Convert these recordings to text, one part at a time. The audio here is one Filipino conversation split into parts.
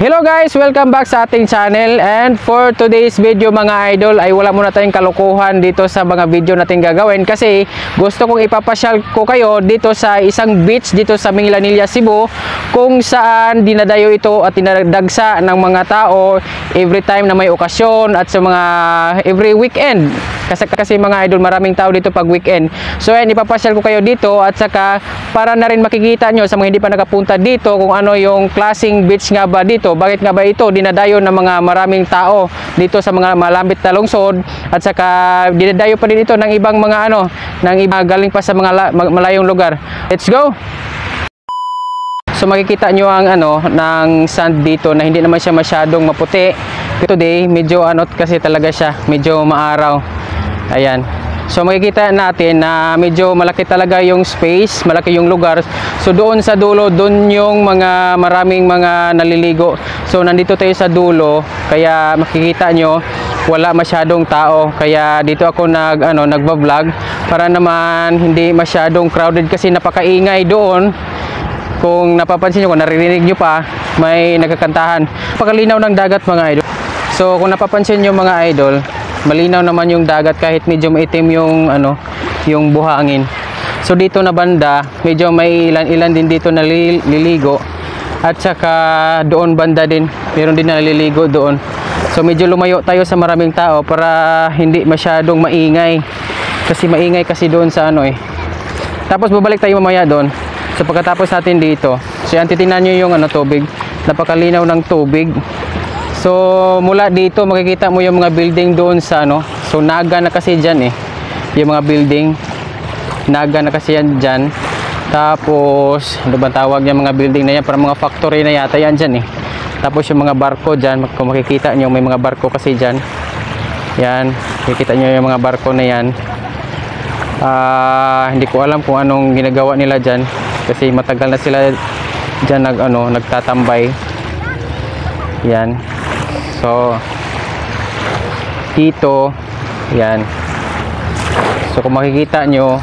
Hello guys, welcome back sa ating channel, and for today's video mga idol ay wala muna tayong kalukuhan dito sa mga video natin gagawin kasi gusto kong ipapasyal ko kayo dito sa isang beach dito sa Minglanilla, Cebu, kung saan dinadayo ito at dinadagsa ng mga tao every time na may okasyon at sa mga every weekend kasi mga idol maraming tao dito pag weekend. So yan, ipapasyal ko kayo dito at saka para na rin makikita nyo sa mga hindi pa nakapunta dito kung ano yung klaseng beach nga ba dito. Bakit nga ba ito dinadayo ng mga maraming tao dito sa mga malapit na lungsod, at saka dinadayo pa din ito ng ibang mga ng iba galing pa sa mga malayong lugar. Let's go. So makikita nyo ang ng sand dito na hindi naman siya masyadong maputi. Today medyo kasi talaga siya medyo maaraw. Ayan. So makikita natin na medyo malaki talaga yung space, malaki yung lugar. So doon sa dulo, doon yung maraming mga naliligo. So nandito tayo sa dulo, kaya makikita nyo wala masyadong tao. Kaya dito ako nagba-vlog para naman hindi masyadong crowded kasi napakaingay doon. Kung napapansin nyo, kung naririnig nyo pa, may nagkakantahan. Pakalinaw ng dagat mga idol. So kung napapansin nyo mga idol, malinaw naman yung dagat kahit medyo maitim yung buhangin. So dito na banda medyo may ilan din dito naliligo, at saka doon banda din meron din naliligo doon. So medyo lumayo tayo sa maraming tao para hindi masyadong maingay kasi maingay kasi doon sa Tapos babalik tayo mamaya doon. So pagkatapos natin dito, so yan, titingnan nyo yung tubig, napakalinaw ng tubig. So mula dito makikita mo yung mga building doon sa so naga na kasi dyan yung mga building, naga na kasi yan dyan. Tapos ano ba tawag yung mga building na yan, para mga factory na yata yan dyan Tapos yung mga barko dyan, kung makikita nyo may mga barko kasi dyan, yan, makikita nyo yung mga barko na yan. Hindi ko alam kung anong ginagawa nila dyan kasi matagal na sila dyan nagtatambay. Yan. So dito yan, so kung makikita nyo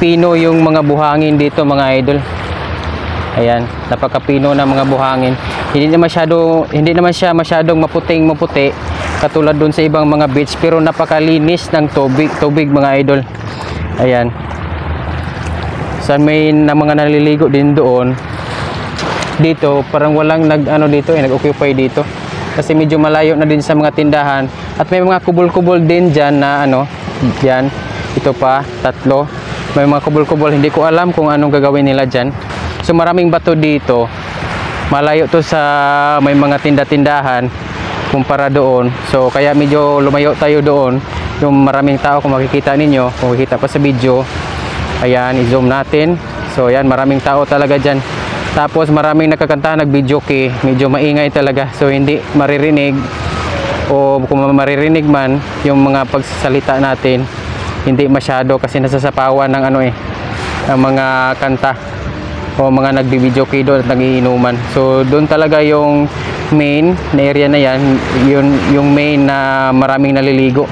pino yung mga buhangin dito mga idol. Ayan, napakapino na mga buhangin. Hindi naman siya masyadong maputi katulad dun sa ibang mga beach, pero napakalinis ng tubig mga idol. Ayan, saan may mga naliligo din doon. Dito parang walang nag-occupy dito kasi medyo malayo na din sa mga tindahan, at may mga kubol-kubol din dyan na dyan, ito pa tatlo, may mga kubol-kubol, hindi ko alam kung anong gagawin nila dyan. So maraming bato dito, malayo to sa may mga tinda-tindahan kumpara doon. So kaya medyo lumayo tayo doon, yung maraming tao kung makikita ninyo, kung makikita pa sa video. Ayan, i-zoom natin. So ayan, maraming tao talaga dyan. Tapos maraming nagkakanta, nag-videoke, medyo maingay talaga. So hindi maririnig, o kung maririnig man yung mga pagsasalita natin, hindi masyado kasi nasasapawan ng ang mga kanta o mga nagbi-videoke doon at nagiinuman. So doon talaga yung main na area na yan, yung main na maraming naliligo.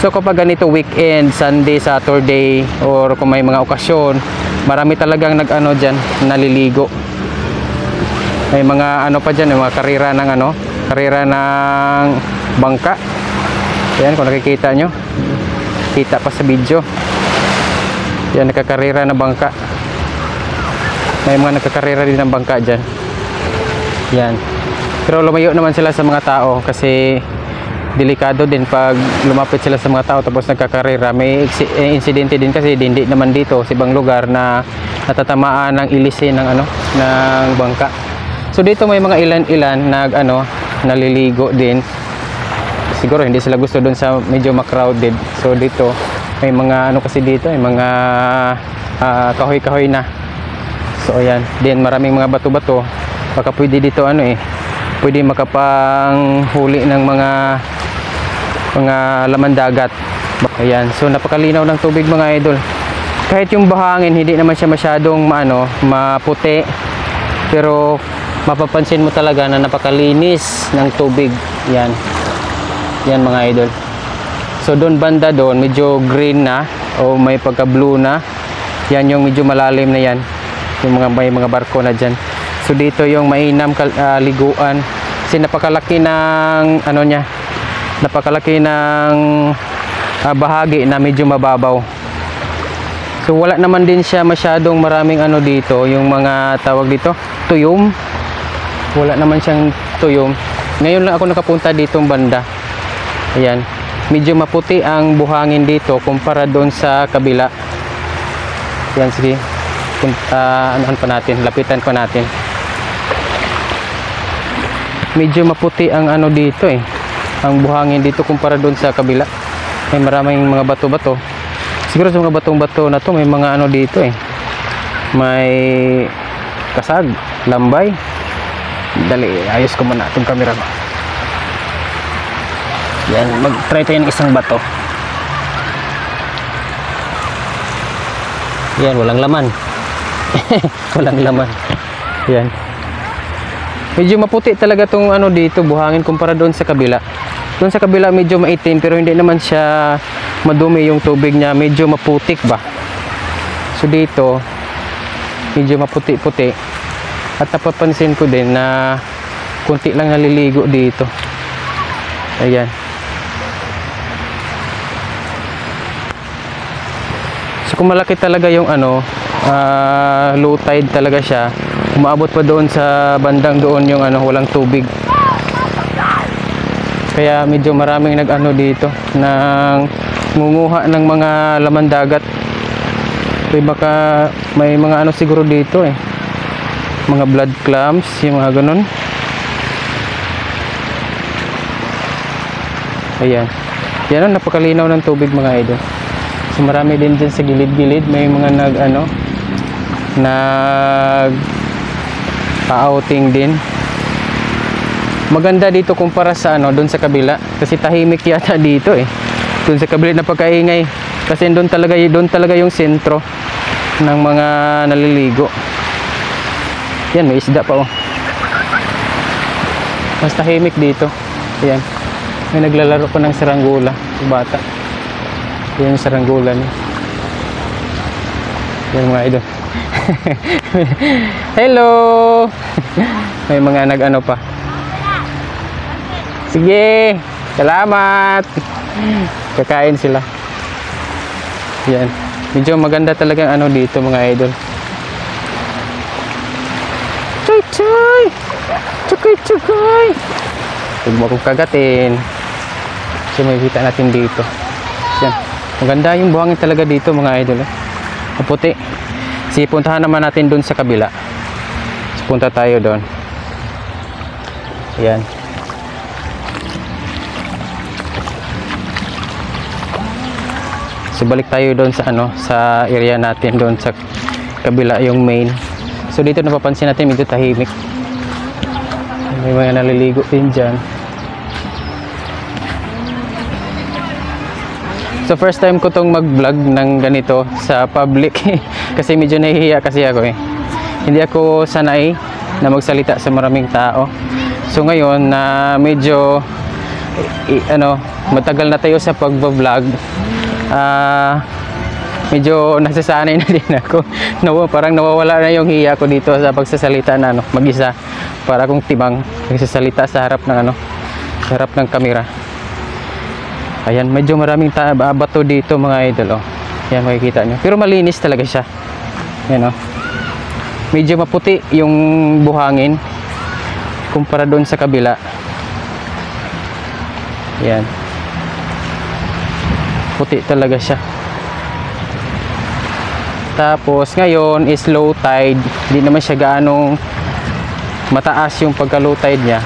So kapag ganito weekend, Sunday, Saturday, or kung may mga okasyon, marami talagang dyan naliligo. May mga pa dyan, mga karera ng bangka. Yan, kung nakikita nyo, kita pa sa video. Yan, nakakarera na bangka. May mga nakakarera din ng bangka dyan. Yan, pero lumayo naman sila sa mga tao kasi delikado din pag lumapit sila sa mga tao tapos nagkakarera. May insidente din kasi hindi naman dito sa ibang lugar na natatamaan ng ilisin ng bangka. So dito may mga ilan naliligo din. Siguro hindi sila gusto doon sa medyo ma-crowded. So dito may mga kasi dito may mga kahoy-kahoy na. So ayan, din maraming mga bato-bato. Baka pwede dito pwede makapanghuli ng mga laman dagat. Ayan, so napakalinaw ng tubig mga idol. Kahit yung buhangin hindi naman siya masyadong maputi, pero mapapansin mo talaga na napakalinis ng tubig. Yan mga idol. So doon banda doon medyo green na o may pagka blue na, yan yung medyo malalim na yan, yung may mga barko na dyan. So So dito yung mainam liguan. Kasi napakalaki ng ano niya. Napakalaki ng bahagi na medyo mababaw. So wala naman din siya masyadong maraming ano dito, yung mga tawag dito, tuyom. Wala naman siyang tuyom. Ngayon lang ako nakapunta ditong banda. Ayan. Medyo maputi ang buhangin dito kumpara doon sa kabila. Yan, sige. Anuhan pa natin, lapitan pa natin. Medyo maputi ang ano dito eh. Ang buhangin dito kumpara doon sa kabila. May maraming mga bato-bato. Siguro sa mga batong-bato na to may mga ano dito eh. May kasag, lambay. Dali, ayos ko muna itong camera ko. Yan, mag-try tayo ng isang bato. Yan, walang laman. Walang laman. Yan. Medyo maputi talaga tong ano dito, buhangin kumpara doon sa kabila. Doon sa kabila medyo maitim pero hindi naman siya madumi yung tubig niya, medyo maputik ba. So dito medyo maputi-puti. At napapansin ko din na kunti lang naliligo dito. Ayan. So kung malaki talaga yung ano, low tide talaga siya, umaabot pa doon sa bandang doon yung ano, walang tubig. Kaya medyo maraming nag-ano dito ng nguha ng mga laman dagat. So, baka may mga ano siguro dito eh. Mga blood clams, yung mga ganun. Ayan. Yan, napakalinaw ng tubig mga idol. So marami din dyan sa gilid-gilid. May mga nag-ano, outing din. Maganda dito kumpara sa ano, doon sa kabila. Kasi tahimik yata dito eh. Doon sa kabila napakaingay. Kasi doon talaga yung sentro ng mga naliligo. Yan, may isda pa oh. Mas tahimik dito. Yan. May naglalaro pa ng saranggula. Bata. Yan yung saranggula niya. Yan mga idol. Hello! May mga nag-ano pa. Sige! Salamat! Kakain sila. Yan. Medyo maganda talagang ano dito mga idol. Choy choy! Choy choy! Huwag mo akong kagatin. So makikita natin dito. Yan. Maganda yung buhangin talaga dito mga idol. Maputi. Sige, puntahan naman natin doon sa kabila. So, punta tayo doon. Yan. So balik tayo doon sa ano, sa area natin doon sa kabila yung main. So dito napapansin natin medyo tahimik. May mga naliligo din dyan. So first time ko tong mag-vlog ng ganito sa public kasi medyo nahihiya kasi ako eh. Hindi ako sanay na magsalita sa maraming tao. So ngayon na medyo ano, matagal na tayo sa pag-vlog. Medyo nasasanay na din ako. Parang nawawala na yung hiya ko dito sa pagsasalita na ano, mag-isa. Para akong timang nagsasalita sa harap ng ano, sa harap ng kamera. Ayan, medyo maraming bato dito mga idol oh. Ayan, makikita nyo. Pero malinis talaga siya. Ayan oh. Medyo maputi yung buhangin kumpara doon sa kabila. Ayan. Puti talaga siya. Tapos ngayon is low tide. Hindi naman siya gaanong mataas yung pagka-low tide niya.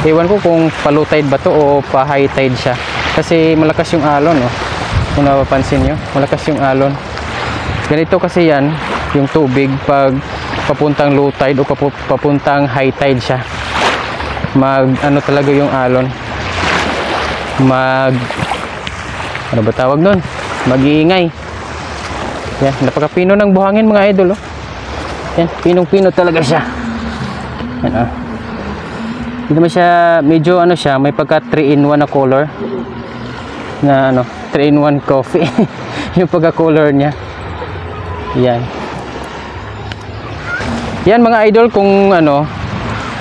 Ewan ko kung pa-low tide ba to o pa-high tide siya. Kasi malakas yung alon oh. Kung napapansin nyo, malakas yung alon. Ganito kasi yan, yung tubig pag papuntang low tide o papuntang high tide siya. Ano talaga yung alon. Ano ba tawag nun? Mag-iingay. Yan, napakapino ng buhangin mga idol oh. Yan, pinong-pino talaga siya. Yan oh. Hindi naman siya, medyo ano siya, may pagka 3-in-1 na color. Na ano, 3-in-1 coffee. Yung pagka color niya. Yan. Yan mga idol, kung ano,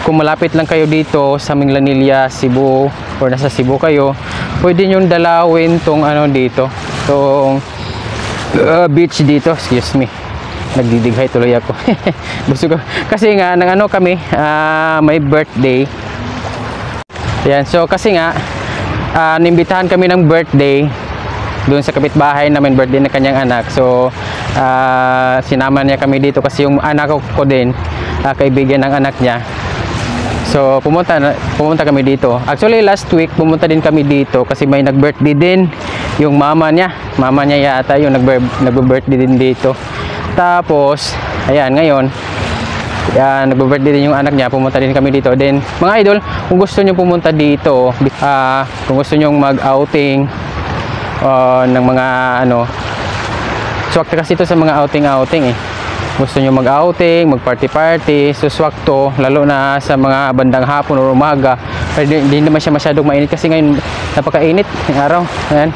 kung malapit lang kayo dito sa Minglanilla, Cebu, or nasa Cebu kayo, pwede nyo dalawin tong ano dito, tong beach dito. Excuse me, nagdidighay tuloy ako. Busog ako. Kasi nga nang ano kami, may birthday. Yan, so kasi nga nimbitahan kami ng birthday doon sa kapitbahay namin, birthday na kanyang anak. So sinama niya kami dito kasi yung anak ko din, kaibigan ng anak niya. So pumunta kami dito. Actually last week pumunta din kami dito kasi may nag-birthday din yung mama niya yata yung nag-birthday din dito. Tapos ayan, ngayon nag-birthday din yung anak niya, pumunta din kami dito. Then mga idol, kung gusto niyo pumunta dito, kung gusto niyo mag-outing ng mga ano, swak kasi ito sa mga outing gusto nyo mag-outing, mag-party, so swak to, lalo na sa mga bandang hapon o umaga. Hindi naman siya masyadong mainit kasi ngayon napakainit ng araw. Ayan,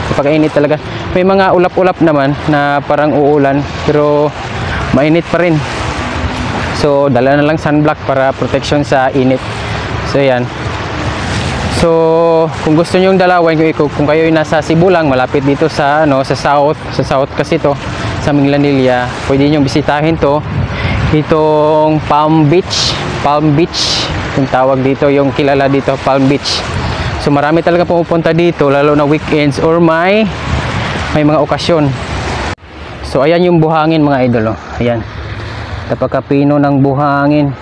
napakainit talaga. May mga ulap-ulap naman na parang uulan, pero mainit pa rin. So dala na lang sunblock para protection sa init. So ayan. So kung gusto niyo yung dalawin, kung kayo ay nasa Cebu lang, malapit dito sa ano, sa south kasi to, sa Minglanilla, pwede niyo bisitahin to, itong Palm Beach yung tawag dito, yung kilala dito, Palm Beach. So marami talaga pumupunta dito, lalo na weekends or may mga okasyon. So ayan yung buhangin mga idol, ayan, napakapino ng buhangin.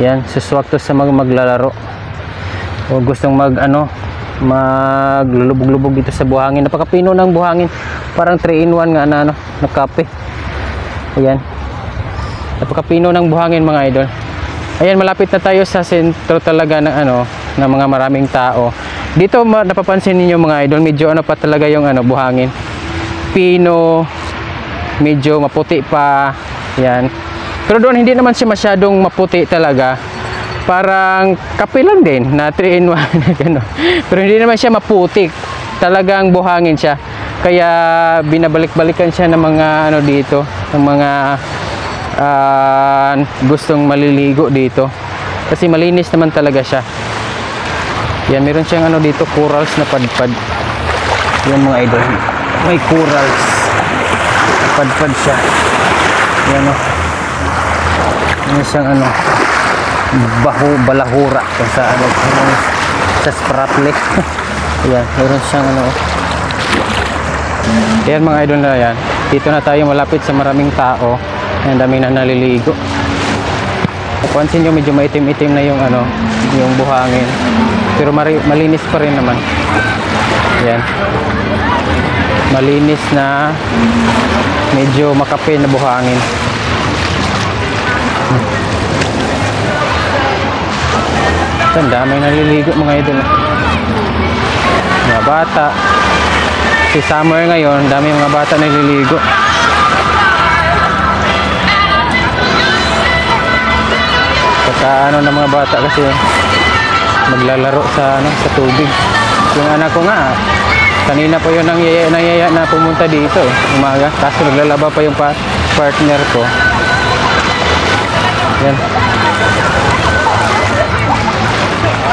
Ayan, suswak to sa maglalaro o gustong maglulubog-lubog dito sa buhangin. Napakapino ng buhangin, parang 3-in-1 nga na kape. Ayan, napakapino ng buhangin mga idol. Ayan, malapit na tayo sa sentro talaga ng ng mga maraming tao. Dito napapansin niyo mga idol, medyo pa talaga yung buhangin. Pino, medyo maputi pa. Ayan. Pero doon hindi naman siya masyadong maputi talaga. Parang kape lang din na 3-in-1 gano'n. Pero hindi naman siya maputik, talagang buhangin siya. Kaya binabalik-balikan siya ng mga dito, ng mga gustong maliligo dito. Kasi malinis naman talaga siya. Yan, meron siyang dito, corals na padpad. Yan mga idol, may corals, padpad siya. Yan yan siyang balahura kung sa sa spratley. Ayan, meron siyang Ayan mga idol na yan. Dito na tayo malapit sa maraming tao. Ang daming na naliligo. Pansin nyo medyo maitim-itim na yung yung buhangin. Pero malinis pa rin naman. Ayan. Malinis na medyo makape na buhangin. Ang daming naliligo mga idol. Mga bata. Si summer ngayon, dami mga bata naliligo. Saka ng mga bata kasi maglalaro sa tubig. Yung anak ko nga, kanina po yun nangyaya na pumunta dito umaga. Kaso naglalaba pa yung partner ko. Yan.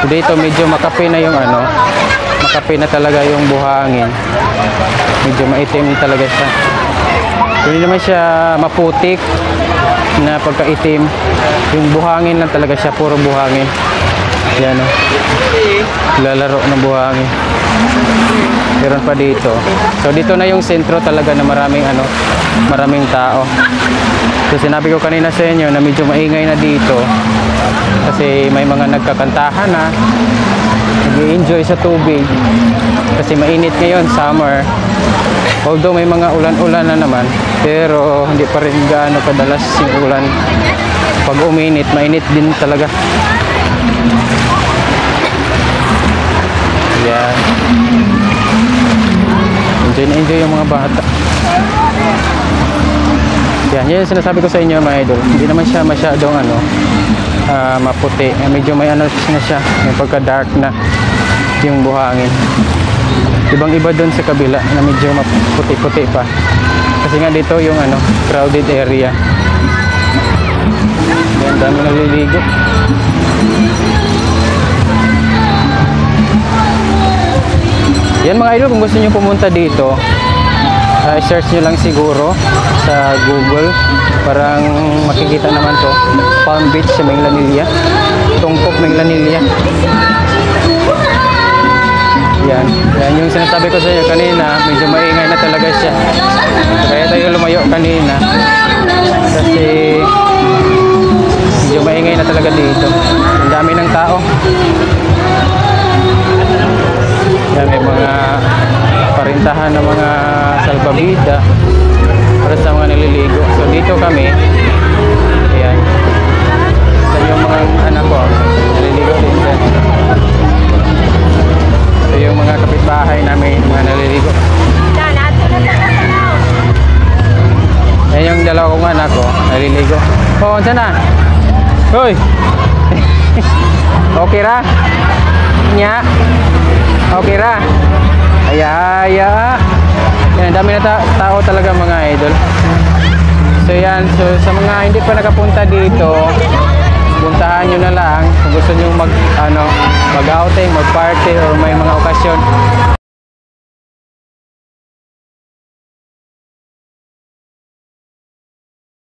Dito medyo makape na yung makape na talaga yung buhangin. Medyo maitim talaga siya. Hindi naman siya maputik na pagkaitim. Yung buhangin lang talaga siya, puro buhangin. Yan lalaro ng buhangin. Meron pa dito. So dito na yung sentro talaga na maraming tao. So sinabi ko kanina sa inyo na medyo maingay na dito kasi may mga nagkakantahan na nag-i-enjoy sa tubig kasi mainit ngayon, summer. Although may mga ulan-ulan na naman, pero hindi pa rin gaano kadalas yung ulan. Pag uminit, mainit din talaga. Yan. Enjoy na enjoy yung mga bata. Yan, yun yung sinasabi ko sa inyo mga idol. Hindi naman siya masyadong maputi. Medyo may na siya, may pagka-dark na yung buhangin. Ibang-iba doon sa kabila na medyo maputi-puti pa. Kasi nga dito yung crowded area. Ang dami naliligo. Yan mga idol, kung gusto nyo pumunta dito, search nyo lang siguro sa Google. Parang makikita naman to. Palm Beach sa Manglanilla. Tungkok Manglanilla. Yan. Yan yung sinasabi ko sa inyo kanina. Medyo maingay na talaga siya. Kaya tayo lumayo kanina. Kasi medyo maingay na talaga dito. Ang dami ng tao. Yan, may mga parintahan ng mga salbabida para sa mga naliligo. So dito kami, ayan, ito yung mga anak ko, naliligo din dyan. Ito yung mga kapitbahay namin, mga naliligo. Ayan yung dalawa kong anak ko, naliligo. Oh, saan na? Hoy! Okay ra? Nya? Okay ra? Ayaya. Yan, dami na tao talaga mga idol. So yan, so sa mga hindi pa nakapunta dito, puntahan nyo na lang kung gusto nyo mag outing, mag party or may mga okasyon.